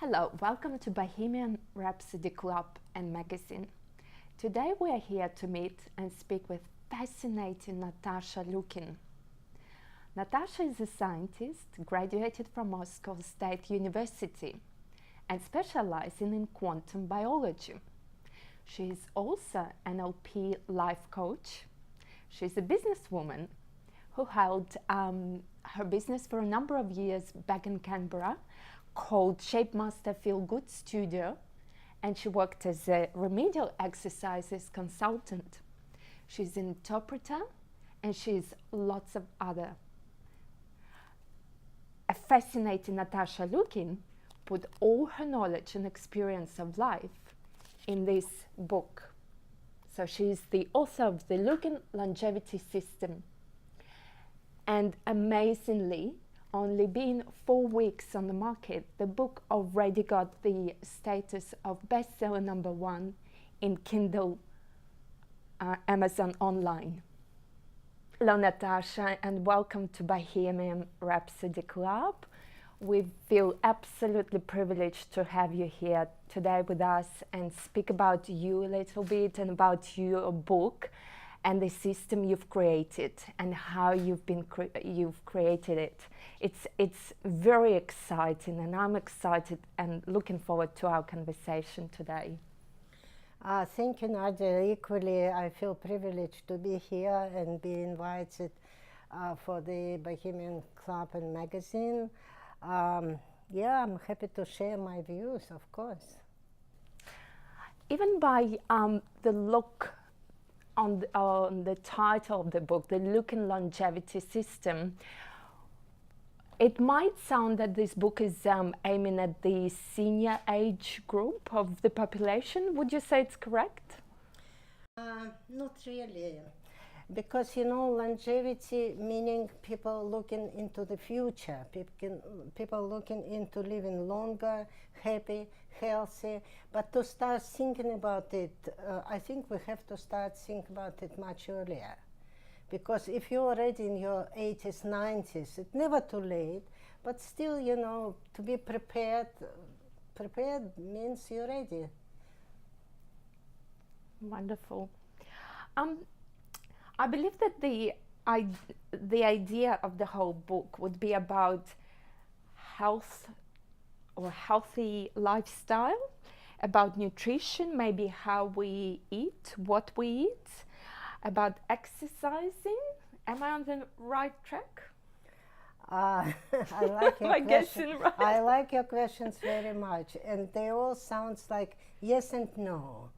Hello, welcome to Bohemian Rhapsody Club and Magazine. Today we are here to meet and speak with fascinating Natasha Lukin. Natasha is a scientist, graduated from Moscow State University and specializing in quantum biology. She is also an NLP life coach. She's a businesswoman who held her business for a number of years back in Canberra called Shapemaster Feel Good Studio, and she worked as a remedial exercises consultant. She's an interpreter and she's lots of other. A fascinating Natasha Lukin put all her knowledge and experience of life in this book. So she's the author of the Lukin Longevity System. And amazingly, only being 4 weeks on the market, the book already got the status of bestseller #1 in Kindle, Amazon online. Hello Natasha, and welcome to Bohemian Rhapsody Club. We feel absolutely privileged to have you here today with us and speak about you a little bit and about your book and the system you've created and how you've created it. It's very exciting, and I'm excited and looking forward to our conversation today. Thank you, Nadia. Equally, I feel privileged to be here and be invited for the Bohemian Club and Magazine. Yeah, I'm happy to share my views, of course. Even by the look on the title of the book, the Lukin Longevity System, it might sound that this book is aiming at the senior age group of the population. Would you say it's correct? Not really, because longevity meaning people looking into the future, people looking into living longer, happy, healthy. But to start thinking about it, I think we have to start thinking about it much earlier. Because if you're already in your 80s, 90s, it's never too late, but still, to be prepared means you're ready. Wonderful. I believe that the idea of the whole book would be about health or healthy lifestyle, about nutrition, maybe how we eat, what we eat, about exercising. Am I on the right track? I like your Am I guessing right? I like your questions very much, and they all sound like yes and no,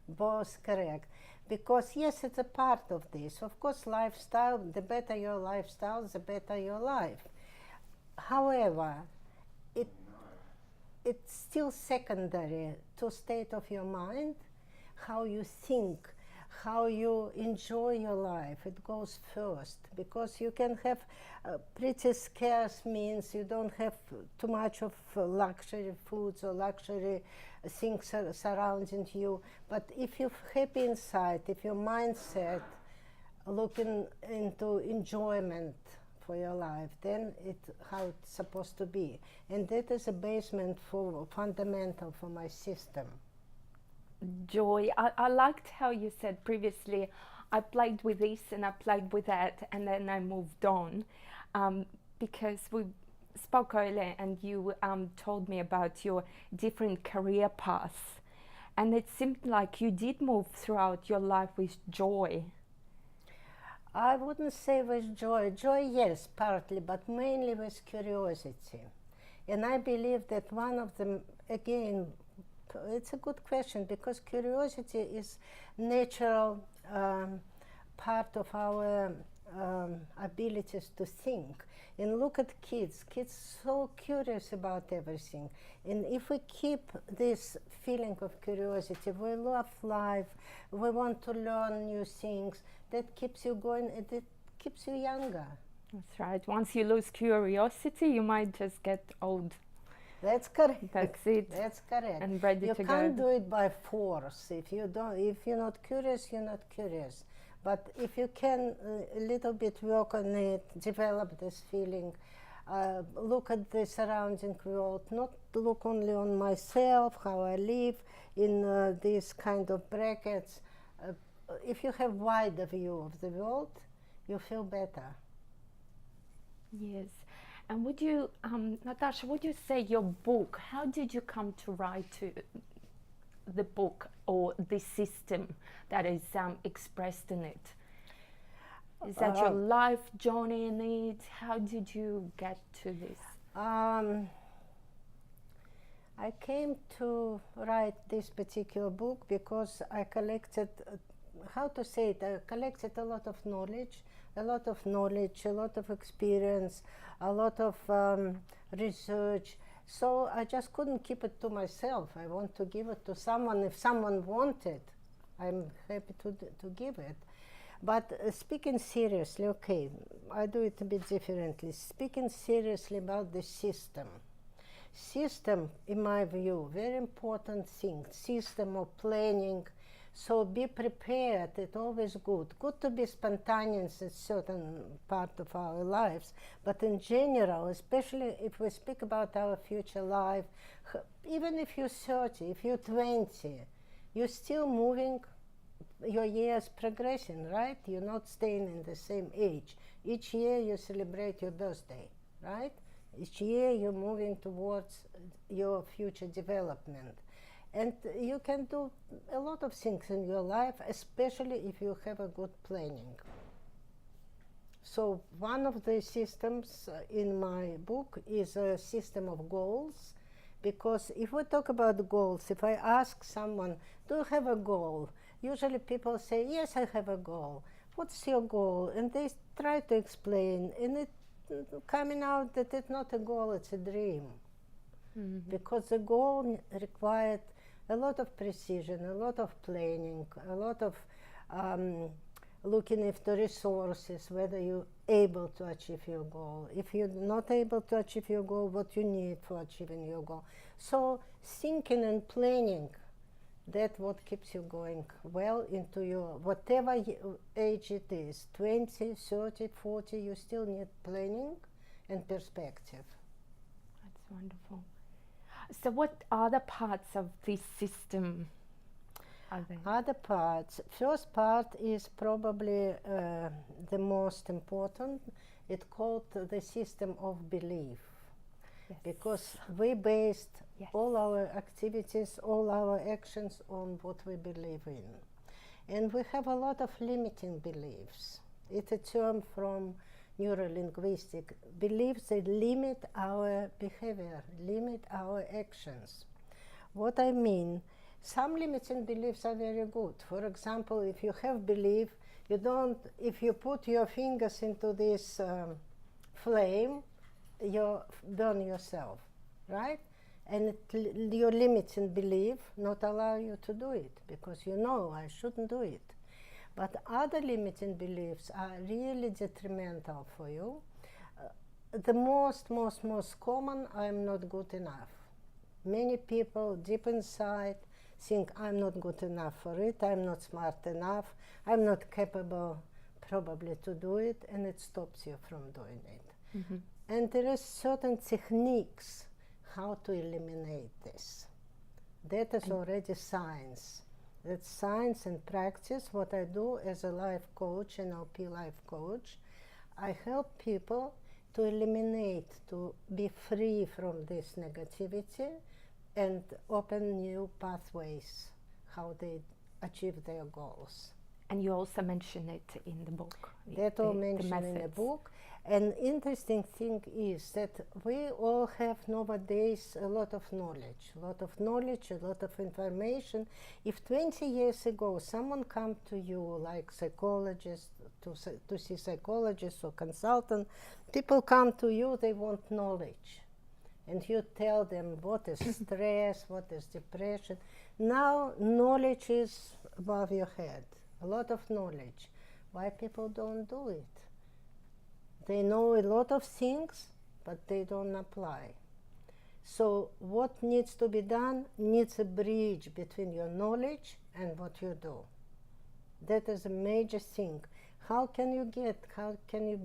both correct. Because yes, it's a part of this. Of course, lifestyle, the better your lifestyle, the better your life. However, it's still secondary to state of your mind, how you think, how you enjoy your life. It goes first, because you can have pretty scarce means, you don't have too much of luxury foods or luxury things surrounding you. But if you're happy inside, if your mindset looking into enjoyment for your life, then it's how it's supposed to be. And that is a basement for fundamental for my system. Joy. I liked how you said previously, I played with this and I played with that and then I moved on, because we spoke earlier and you told me about your different career paths, and it seemed like you did move throughout your life with joy. I wouldn't say with joy. Joy, yes, partly, but mainly with curiosity. And I believe that one of them, again, it's a good question, because curiosity is natural part of our abilities to think. And look at kids so curious about everything. And if we keep this feeling of curiosity, we love life, we want to learn new things, that keeps you going and it keeps you younger. That's right. Once you lose curiosity, you might just get old. That's correct. That's it. That's correct. And ready you to can't go. do it by force. If you're not curious, you're not curious. But if you can a little bit work on it, develop this feeling, look at the surrounding world, not look only on myself, how I live in these kind of brackets. If you have wider view of the world, you feel better. Yes. And would you, Natasha, would you say your book, how did you come to write the book or the system that is expressed in it? Is that your life journey in it? How did you get to this? I came to write this particular book because I collected, how to say it, I collected a lot of knowledge, a lot of experience, a lot of research. So I just couldn't keep it to myself. I want to give it to someone. If someone wanted, I'm happy to give it. But speaking seriously, okay, I do it a bit differently. Speaking seriously about the system. System, in my view, very important thing. System of planning. So be prepared, it's always good. Good to be spontaneous in certain part of our lives, but in general, especially if we speak about our future life, even if you're 30, if you're 20, you're still moving, your years progressing, right? You're not staying in the same age. Each year you celebrate your birthday, right? Each year you're moving towards your future development. And you can do a lot of things in your life, especially if you have a good planning. So one of the systems in my book is a system of goals, because if we talk about goals, if I ask someone, do you have a goal? Usually people say, yes, I have a goal. What's your goal? And they try to explain, and it's coming out that it's not a goal, it's a dream. Mm-hmm. Because the goal required a lot of precision, a lot of planning, a lot of looking into resources, whether you're able to achieve your goal. If you're not able to achieve your goal, what you need for achieving your goal. So thinking and planning, that's what keeps you going well into your, whatever age it is, 20, 30, 40, you still need planning and perspective. That's wonderful. So what other parts of this system are there? Other parts. First part is probably the most important. It's called the system of belief. Yes. Because we based all our activities, all our actions on what we believe in. And we have a lot of limiting beliefs. It's a term from neurolinguistic. Beliefs that limit our behavior, limit our actions. What I mean, some limiting beliefs are very good. For example, if you have belief, you don't, if you put your fingers into this flame, you burn yourself, right? And your limiting belief not allow you to do it, because you know I shouldn't do it. But other limiting beliefs are really detrimental for you. The most common, I'm not good enough. Many people deep inside think I'm not good enough for it, I'm not smart enough, I'm not capable probably to do it, and it stops you from doing it. Mm-hmm. And there are certain techniques how to eliminate this. That is already science. That's science and practice. What I do as a life coach, NLP life coach, I help people to eliminate, to be free from this negativity and open new pathways, how they achieve their goals. And you also mention it in the book. That all mentioned in the book. And interesting thing is that we all have nowadays a lot of knowledge, a lot of information. If 20 years ago someone come to you like psychologist, to see psychologist or consultant, people come to you, they want knowledge. And you tell them what is stress, what is depression. Now knowledge is above your head, a lot of knowledge. Why people don't do it? They know a lot of things, but they don't apply. So what needs to be done needs a bridge between your knowledge and what you do. That is a major thing. How can you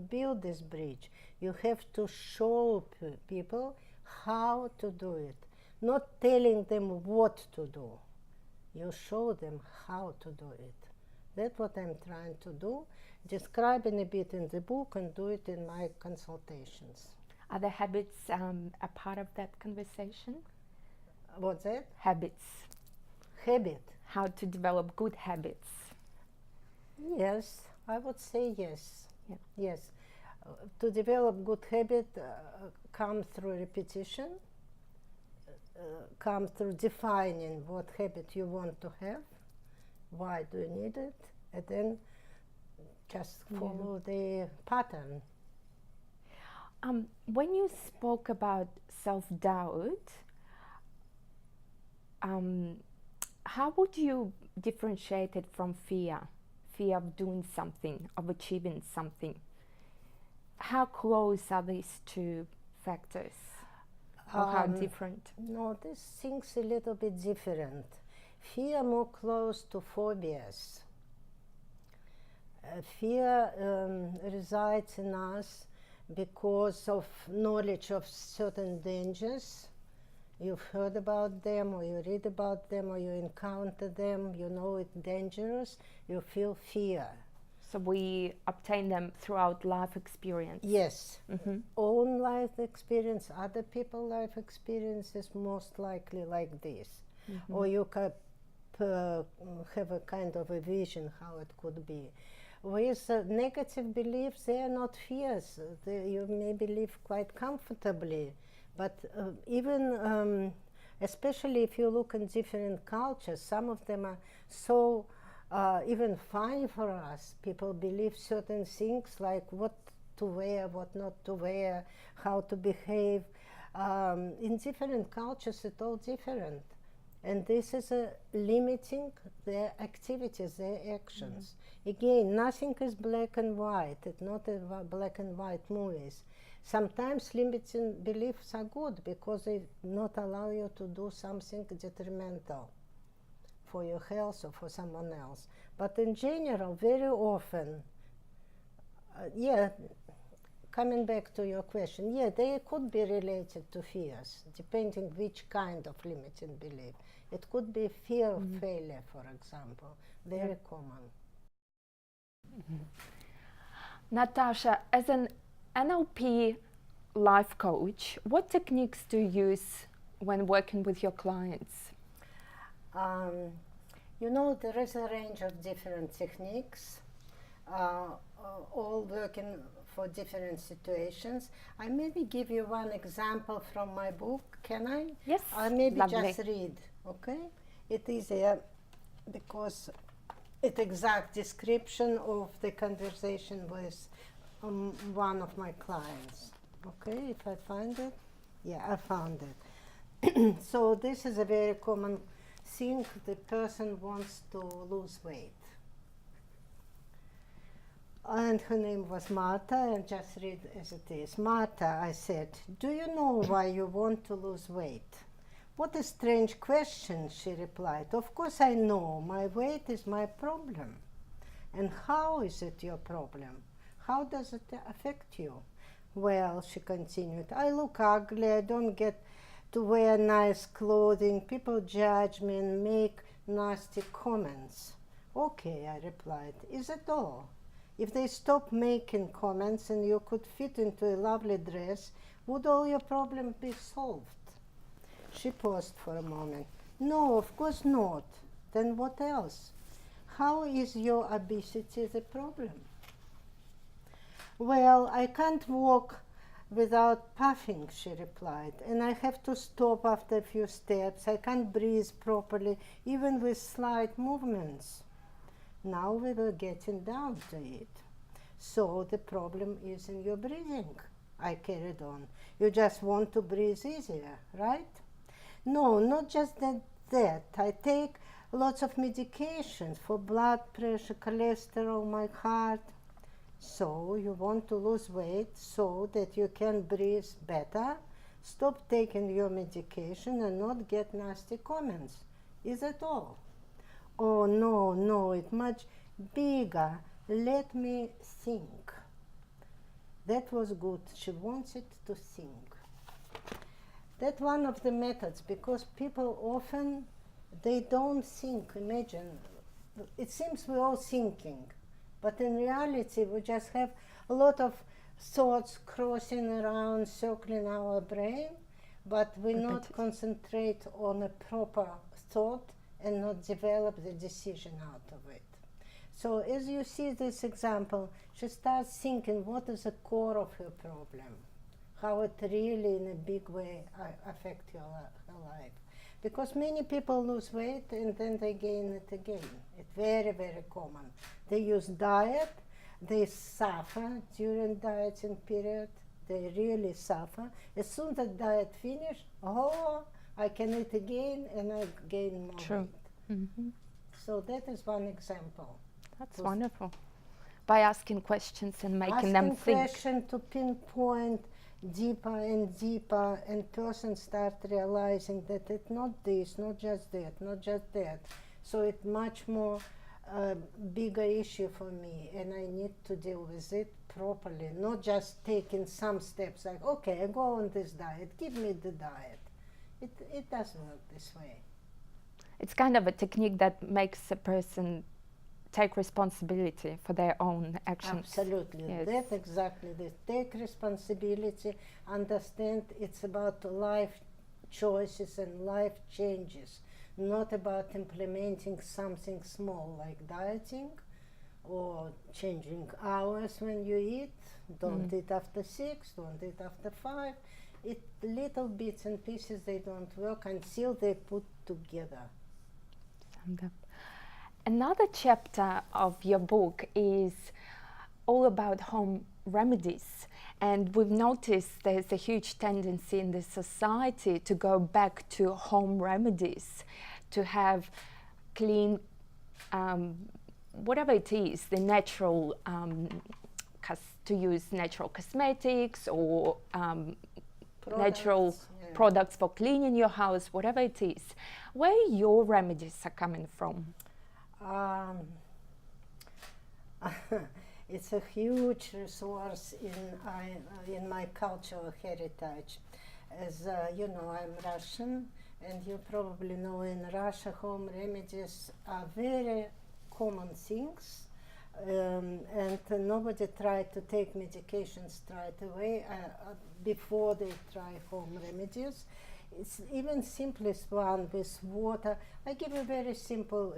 build this bridge? You have to show people how to do it, not telling them what to do. You show them how to do it. That's what I'm trying to do, describing a bit in the book and do it in my consultations. Are the habits a part of that conversation? What's that? Habits. Habit. How to develop good habits. Yes, I would say yes. Yeah. Yes. To develop good habit comes through repetition, comes through defining what habit you want to have, why do you need it, and then just follow the pattern. When you spoke about self-doubt, how would you differentiate it from fear? Fear of doing something, of achieving something. How close are these two factors? Or how different? No, this thing's a little bit different. Fear more close to phobias. Fear resides in us because of knowledge of certain dangers. You've heard about them, or you read about them, or you encounter them, you know it's dangerous, you feel fear. So we obtain them throughout life experience. Yes. Own life experience, other people's life experience is most likely like this. Or you can have a kind of a vision how it could be. With negative beliefs, they are not fears. You maybe live quite comfortably. But even, especially if you look in different cultures, some of them are so even fine for us. People believe certain things like what to wear, what not to wear, how to behave. In different cultures, it's all different. And this is limiting their activities, their actions. Again, nothing is black and white. It's not a black and white movies. Sometimes limiting beliefs are good because they not allow you to do something detrimental for your health or for someone else. But in general, very often, coming back to your question, they could be related to fears, depending which kind of limiting belief. It could be fear of failure, for example, very common. Natasha, as an NLP life coach, what techniques do you use when working with your clients? You know, there is a range of different techniques, all working for different situations. I maybe give you one example from my book, can I? Yes, I maybe lovely. just read, okay? It is because it's exact description of the conversation with one of my clients. Okay, if I find it? Yeah, I found it. So this is a very common thing. The person wants to lose weight. And her name was Marta, and just read as it is. Marta, I said, do you know why you want to lose weight? What a strange question, she replied. Of course I know. My weight is my problem. And how is it your problem? How does it affect you? Well, she continued, I look ugly, I don't get to wear nice clothing, people judge me and make nasty comments. Okay, I replied, is it all? If they stop making comments and you could fit into a lovely dress, would all your problems be solved? She paused for a moment. No, of course not. Then what else? How is your obesity the problem? Well, I can't walk without puffing, she replied, and I have to stop after a few steps. I can't breathe properly, even with slight movements. Now we were getting down to it. So the problem is in your breathing, I carried on. You just want to breathe easier, right? No, not just that. I take lots of medications for blood pressure, cholesterol, my heart. So you want to lose weight so that you can breathe better? Stop taking your medication and not get nasty comments. Is that all? Oh, no, it's much bigger. let me think. That was good. She wanted to think. That's one of the methods, because people often, they don't think, imagine. It seems we're all thinking, but in reality we just have a lot of thoughts crossing around, circling our brain, but we not concentrate on a proper thought and not develop the decision out of it. So as you see this example, she starts thinking what is the core of her problem, how it really in a big way affects her life. Because many people lose weight and then they gain it again. It's very, very common. They use diet, they suffer during dieting period, they really suffer. As soon as the diet finishes, oh, I can eat again and I gain more True. weight. Mm-hmm. So that is one example. That's wonderful. By asking questions and making them think. Asking questions to pinpoint deeper and deeper, and person start realizing that it's not this, not just that, not just that. So it's much more bigger issue for me, and I need to deal with it properly, not just taking some steps like, okay, I go on this diet, give me the diet. It doesn't work this way. It's kind of a technique that makes a person take responsibility for their own actions. Absolutely, yes. That's exactly this. Take responsibility, understand it's about life choices and life changes, not about implementing something small like dieting or changing hours when you eat. Don't eat after 6, don't eat after 5. It little bits and pieces, they don't work until they put together. Another chapter of your book is all about home remedies, and we've noticed there's a huge tendency in the society to go back to home remedies, to have clean, whatever it is, the natural, to use natural cosmetics or natural products for cleaning your house, whatever it is. Where your remedies are coming from? It's a huge resource in my cultural heritage. As you know, I'm Russian, and you probably know in Russia home remedies are very common things, and nobody tried to take medications straight away before they try home remedies. It's even simplest one with water. I give a very simple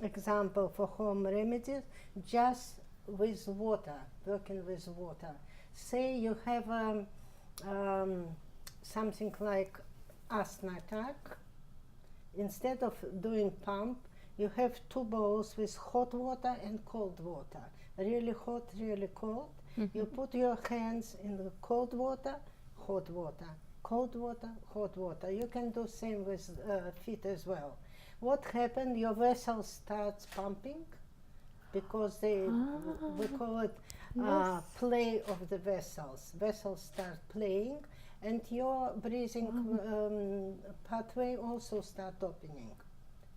example for home remedies, just with water, working with water. Say you have something like asthma attack. Instead of doing pump, you have 2 bowls with hot water and cold water. Really hot, really cold. You put your hands in the cold water, hot water. Cold water, hot water. You can do same with feet as well. What happened? Your vessel starts pumping, because we call it play of the vessels. Vessels start playing, and your breathing pathway also start opening.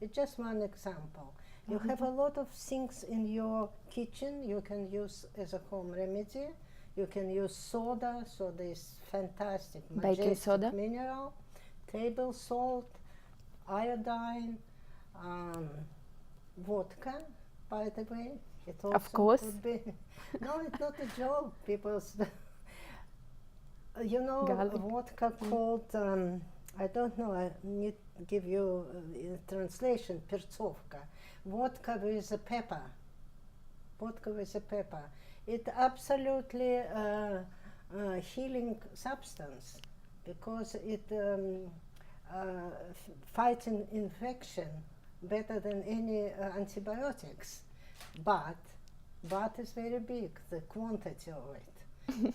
It's just one example. You have a lot of things in your kitchen you can use as a home remedy. You can use soda, so there's fantastic baking soda, mineral, table salt, iodine, vodka, by the way. It also of course. could be. No, it's not a joke. People's, you know, vodka called, I don't know, I need to give you a translation, percovka. Vodka with a pepper. Vodka with a pepper. It's absolutely healing substance, because it fights infection better than any antibiotics. But is very big, the quantity of it.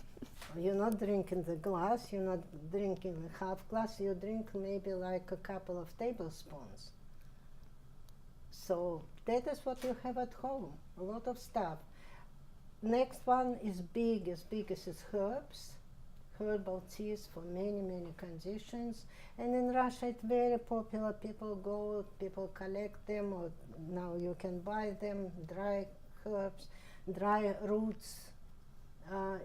You're not drinking the glass, you're not drinking a half glass, you drink maybe like a couple of tablespoons. So that is what you have at home, a lot of stuff. Next one is big as its herbs, herbal teas for many, many conditions. And in Russia it's very popular. People collect them, or now you can buy them, dry herbs, dry roots.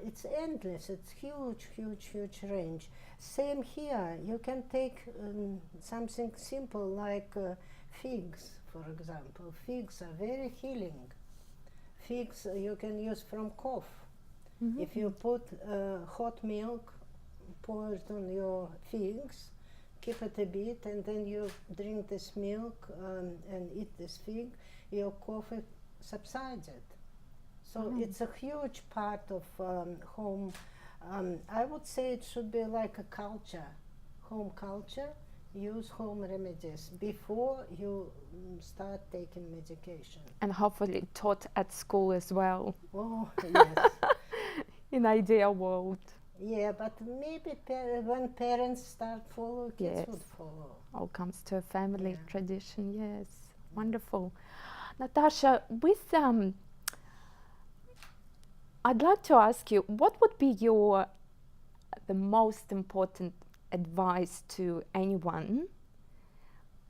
It's endless. It's huge range. Same here. You can take something simple like figs, for example. Figs are very healing. Figs you can use from cough. Mm-hmm. If you put hot milk, pour it on your figs, keep it a bit, and then you drink this milk and eat this fig, your cough subsided. So it's a huge part of home. I would say it should be like a culture, home culture. Use home remedies before you start taking medication. And hopefully taught at school as well. Oh, yes. In ideal world. Yeah, but maybe when parents start following, kids Yes. would follow. All comes to a family Yeah. tradition, yes. Wonderful. Natasha, with I'd like to ask you, what would be the most important advice to anyone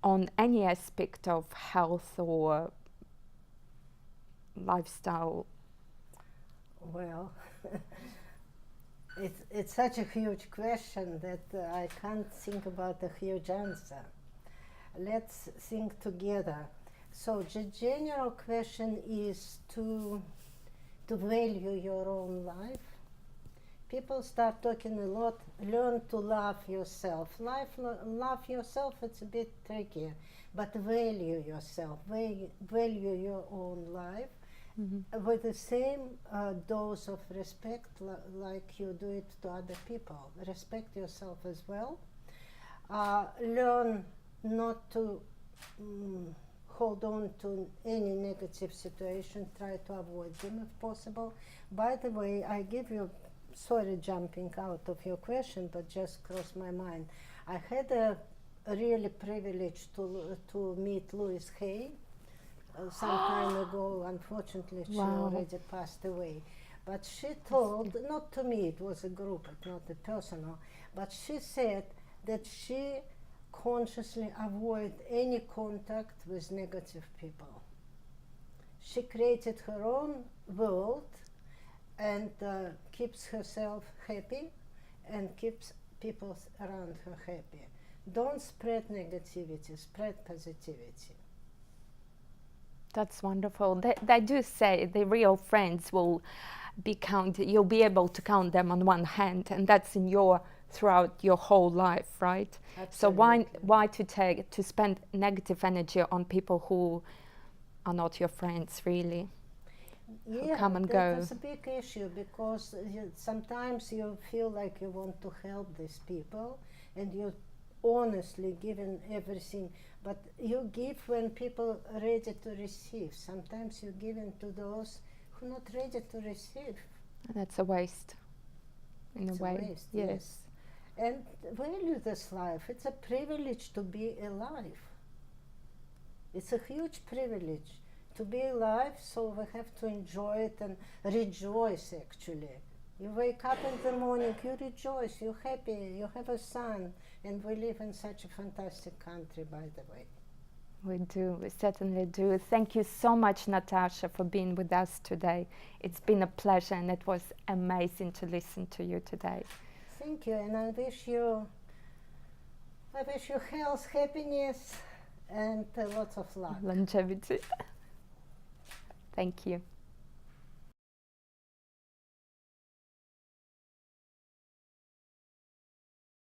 on any aspect of health or lifestyle? Well, it's such a huge question that I can't think about a huge answer. Let's think together. So the general question is to value your own life. People start talking a lot, learn to love yourself. Love yourself, it's a bit tricky, but value yourself, value your own life. Mm-hmm. With the same dose of respect like you do it to other people. Respect yourself as well. Learn not to hold on to any negative situation. Try to avoid them if possible. By the way, I give you, sorry jumping out of your question, but just crossed my mind. I had a really privilege to meet Louise Hay. Some time ago, unfortunately, she already passed away. But she told, not to me, it was a group, not a personal, but she said that she consciously avoid any contact with negative people. She created her own world and keeps herself happy and keeps people around her happy. Don't spread negativity, spread positivity. That's wonderful. They do say the real friends will be counted. You'll be able to count them on one hand, and that's throughout your whole life, right? Absolutely. So why to spend negative energy on people who are not your friends, really? Yeah, come and go. That's a big issue because sometimes you feel like you want to help these people and you're honestly giving everything, but you give when people are ready to receive. Sometimes you're giving to those who are not ready to receive. That's a waste, in It's a way. waste, Yes. And value this life. It's a privilege to be alive. It's a huge privilege to be alive, so we have to enjoy it and rejoice, actually. You wake up in the morning, you rejoice, you're happy, you have a son, and we live in such a fantastic country, by the way. We do, we certainly do. Thank you so much, Natasha, for being with us today. It's been a pleasure, and it was amazing to listen to you today. Thank you, and I wish you health, happiness, and lots of luck. Longevity. Thank you.